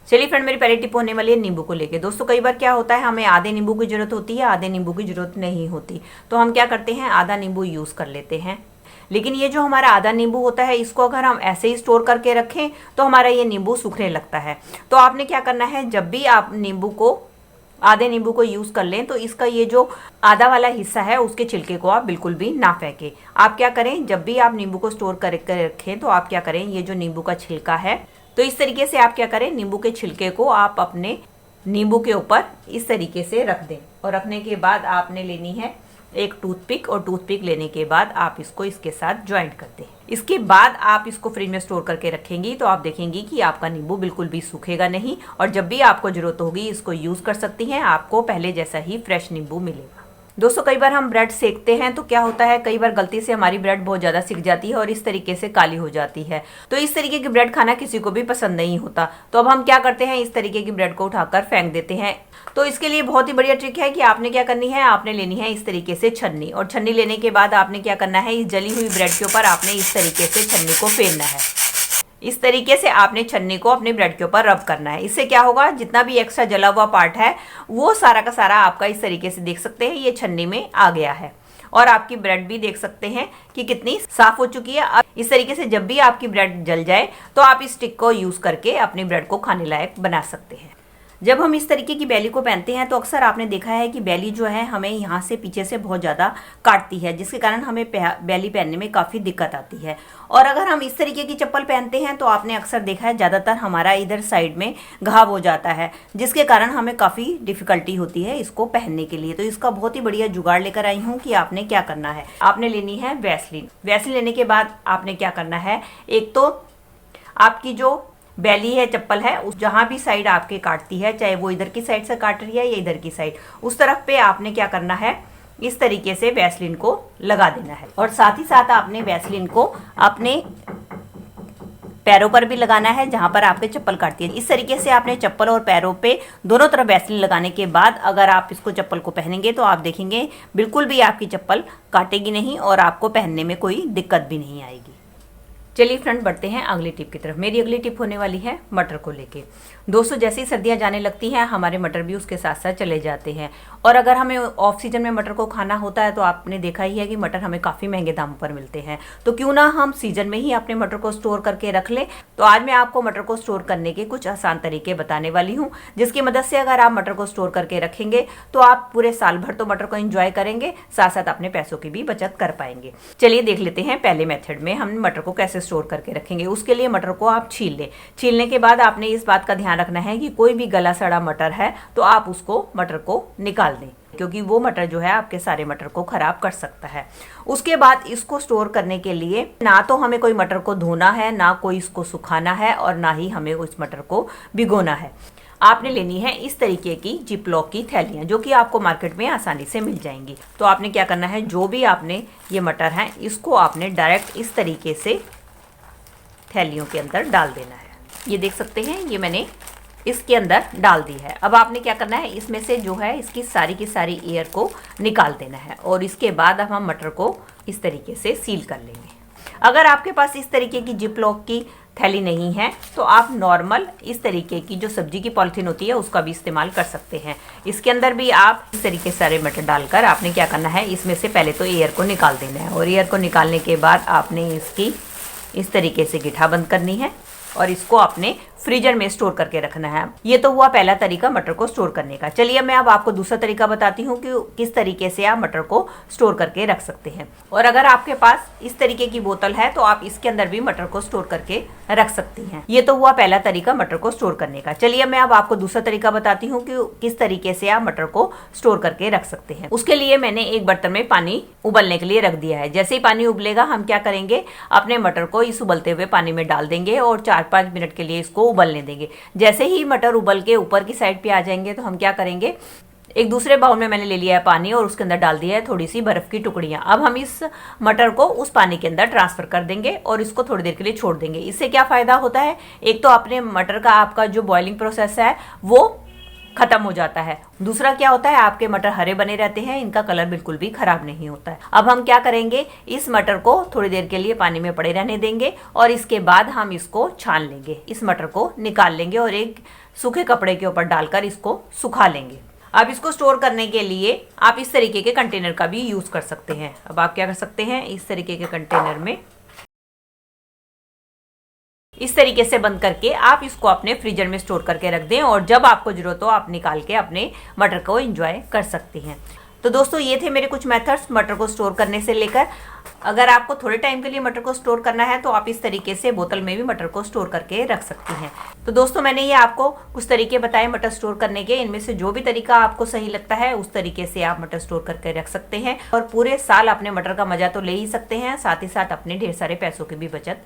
चलिए फ्रेंड, मेरी पहली टिप होने वाली है नींबू को लेके। दोस्तों कई बार क्या होता है, हमें आधे नींबू की जरूरत होती है, आधे नींबू की जरूरत नहीं होती। तो हम क्या करते हैं, आधा नींबू यूज कर लेते हैं। लेकिन ये जो हमारा आधा नींबू होता है, इसको अगर हम ऐसे ही स्टोर करके रखें तो हमारा ये नींबू सूखने लगता है। तो आपने क्या करना है, जब भी आप आधे नींबू को यूज कर लें तो इसका ये जो आधा वाला हिस्सा है उसके छिलके को आप बिल्कुल भी ना फेंकें। आप क्या करें, जब भी आप नींबू को स्टोर करके रखें तो आप क्या करें, ये जो नींबू का छिलका है, तो इस तरीके से आप क्या करें, नींबू के छिलके को आप अपने नींबू के ऊपर इस तरीके से रख दें। और रखने के बाद आपने लेनी है एक टूथपिक, और टूथपिक लेने के बाद आप इसको इसके साथ ज्वाइंट कर दें। इसके बाद आप इसको फ्रिज में स्टोर करके रखेंगी तो आप देखेंगी कि आपका नींबू बिल्कुल भी सूखेगा नहीं, और जब भी आपको जरूरत होगी इसको यूज कर सकती हैं। आपको पहले जैसा ही फ्रेश नींबू मिलेगा। दोस्तों कई बार हम ब्रेड सेकते हैं तो क्या होता है, कई बार गलती से हमारी ब्रेड बहुत ज़्यादा सिक जाती है और इस तरीके से काली हो जाती है। तो इस तरीके की ब्रेड खाना किसी को भी पसंद नहीं होता। तो अब हम क्या करते हैं, इस तरीके की ब्रेड को उठाकर फेंक देते हैं। तो इसके लिए बहुत ही बढ़िया ट्रिक है कि आपने क्या करनी है, आपने लेनी है इस तरीके से छन्नी, और छन्नी लेने के बाद आपने क्या करना है, इस जली हुई ब्रेड के ऊपर आपने इस तरीके से छन्नी को फेरना है। इस तरीके से आपने छन्नी को अपने ब्रेड के ऊपर रब करना है। इससे क्या होगा, जितना भी एक्स्ट्रा जला हुआ पार्ट है वो सारा का सारा आपका इस तरीके से देख सकते हैं ये छन्नी में आ गया है। और आपकी ब्रेड भी देख सकते हैं कि कितनी साफ हो चुकी है। अब इस तरीके से जब भी आपकी ब्रेड जल जाए तो आप इस स्टिक को यूज करके अपनी ब्रेड को खाने लायक बना सकते हैं। जब हम इस तरीके की बैली को पहनते हैं तो अक्सर आपने देखा है कि बैली जो है हमें यहाँ से पीछे से बहुत ज़्यादा काटती है, जिसके कारण हमें बैली पहनने में काफ़ी दिक्कत आती है। और अगर हम इस तरीके की चप्पल पहनते हैं तो आपने अक्सर देखा है ज़्यादातर हमारा इधर साइड में घाव हो जाता है, जिसके कारण हमें काफ़ी डिफिकल्टी होती है इसको पहनने के लिए। तो इसका बहुत ही बढ़िया जुगाड़ लेकर आई हूँ कि आपने क्या करना है, आपने लेनी है वैसलीन। वैसलीन लेने के बाद आपने क्या करना है, एक तो आपकी जो बैली है, चप्पल है, उस जहाँ भी साइड आपके काटती है, चाहे वो इधर की साइड से काट रही है या इधर की साइड, उस तरफ पे आपने क्या करना है, इस तरीके से वैसलीन को लगा देना है। और साथ ही साथ आपने वैसलीन को अपने पैरों पर भी लगाना है जहां पर आपके चप्पल काटती है। इस तरीके से आपने चप्पल और पैरों पे दोनों तरफ वैसलीन लगाने के बाद अगर आप इसको चप्पल को पहनेंगे तो आप देखेंगे बिल्कुल भी आपकी चप्पल काटेगी नहीं और आपको पहनने में कोई दिक्कत भी नहीं आएगी। चलिए फ्रेंड, बढ़ते हैं अगली टिप की तरफ। मेरी अगली टिप होने वाली है मटर को लेके। दोस्तों जैसे ही सर्दियां जाने लगती हैं हमारे मटर भी उसके साथ साथ चले जाते हैं, और अगर हमें ऑफ सीजन में मटर को खाना होता है तो आपने देखा ही है कि मटर हमें काफ़ी महंगे दामों पर मिलते हैं। तो क्यों ना हम सीजन में ही अपने मटर को स्टोर करके रख लें। तो आज मैं आपको मटर को स्टोर करने के कुछ आसान तरीके बताने वाली हूँ, जिसकी मदद से अगर आप मटर को स्टोर करके रखेंगे तो आप पूरे साल भर तो मटर को एंजॉय करेंगे, साथ साथ अपने पैसों की भी बचत कर पाएंगे। चलिए देख लेते हैं पहले मेथड में हम मटर को कैसे स्टोर करके रखेंगे। उसके लिए मटर को आप छील लें। छीलने के बाद आपने इस बात का ध्यान रखना है कि कोई भी गला सड़ा मटर है तो आप उसको मटर को निकाल दें, क्योंकि वो मटर जो है आपके सारे मटर को खराब कर सकता है। उसके बाद इसको स्टोर करने के लिए ना तो हमें कोई मटर को धोना है, ना कोई इसको सुखाना है, और ना ही हमें उस मटर को भिगोना है। आपने लेनी है इस तरीके की जिपलॉक की थैलियाँ, जो कि आपको मार्केट में आसानी से मिल जाएंगी। तो आपने क्या करना है, जो भी आपने ये मटर हैं इसको आपने डायरेक्ट इस तरीके से थैलियों के अंदर डाल देना है। ये देख सकते हैं, ये मैंने इसके अंदर डाल दी है। अब आपने क्या करना है, इसमें से जो है इसकी सारी की सारी एयर को निकाल देना है, और इसके बाद अब हम मटर को इस तरीके से सील कर लेंगे। अगर आपके पास इस तरीके की जिपलॉक की थैली नहीं है तो आप नॉर्मल इस तरीके की जो सब्जी की पॉलिथीन होती है उसका भी इस्तेमाल कर सकते हैं। इसके अंदर भी आप इस तरीके से सारे मटर डालकर आपने क्या करना है, इसमें से पहले तो एयर को निकाल देना है, और एयर को निकालने के बाद आपने इसकी इस तरीके से गिठा बंद करनी है और इसको अपने फ्रीजर में स्टोर करके रखना है। ये तो हुआ पहला तरीका मटर को स्टोर करने का। चलिए मैं अब आपको दूसरा तरीका बताती हूँ कि किस तरीके से आप मटर को स्टोर करके रख सकते हैं। और अगर आपके पास इस तरीके की बोतल है तो आप इसके अंदर भी मटर को स्टोर करके रख सकती हैं। ये तो हुआ पहला तरीका मटर को स्टोर करने का। चलिए मैं अब आपको दूसरा तरीका बताती हूँ कि किस तरीके से आप मटर को स्टोर करके रख सकते हैं। उसके लिए मैंने एक बर्तन में पानी उबलने के लिए रख दिया है। जैसे ही पानी उबलेगा हम क्या करेंगे, अपने मटर को इस उबलते हुए पानी में डाल देंगे और 4-5 मिनट के लिए इसको उबलने देंगे। जैसे ही मटर उबल के ऊपर की साइड पे आ जाएंगे तो हम क्या करेंगे, एक दूसरे बाउल में मैंने ले लिया है पानी और उसके अंदर डाल दिया है थोड़ी सी बर्फ की टुकड़ियां। अब हम इस मटर को उस पानी के अंदर ट्रांसफर कर देंगे और इसको थोड़ी देर के लिए छोड़ देंगे। इससे क्या फायदा होता है, एक तो अपने मटर का आपका जो बॉइलिंग प्रोसेस है वो खत्म हो जाता है। दूसरा क्या होता है, आपके मटर हरे बने रहते हैं, इनका कलर बिल्कुल भी खराब नहीं होता है। अब हम क्या करेंगे, इस मटर को थोड़ी देर के लिए पानी में पड़े रहने देंगे और इसके बाद हम इसको छान लेंगे। इस मटर को निकाल लेंगे और एक सूखे कपड़े के ऊपर डालकर इसको सुखा लेंगे। अब इसको स्टोर करने के लिए आप इस तरीके के कंटेनर का भी यूज कर सकते हैं। अब आप क्या कर सकते हैं, इस तरीके के कंटेनर में इस तरीके से बंद करके आप इसको अपने फ्रीजर में स्टोर करके रख दें और जब आपको जरूरत हो आप निकाल के अपने मटर को एंजॉय कर सकती हैं। तो दोस्तों ये थे मेरे कुछ मेथड्स मटर को स्टोर करने से लेकर। अगर आपको थोड़े टाइम के लिए मटर को स्टोर करना है तो आप इस तरीके से बोतल में भी मटर को स्टोर करके रख सकती हैं। तो दोस्तों मैंने ये आपको कुछ तरीके बताए मटर स्टोर करने के। इनमें से जो भी तरीका आपको सही लगता है उस तरीके से आप मटर स्टोर करके रख सकते हैं और पूरे साल अपने मटर का मजा तो ले ही सकते हैं, साथ ही साथ अपने ढेर सारे पैसों की भी बचत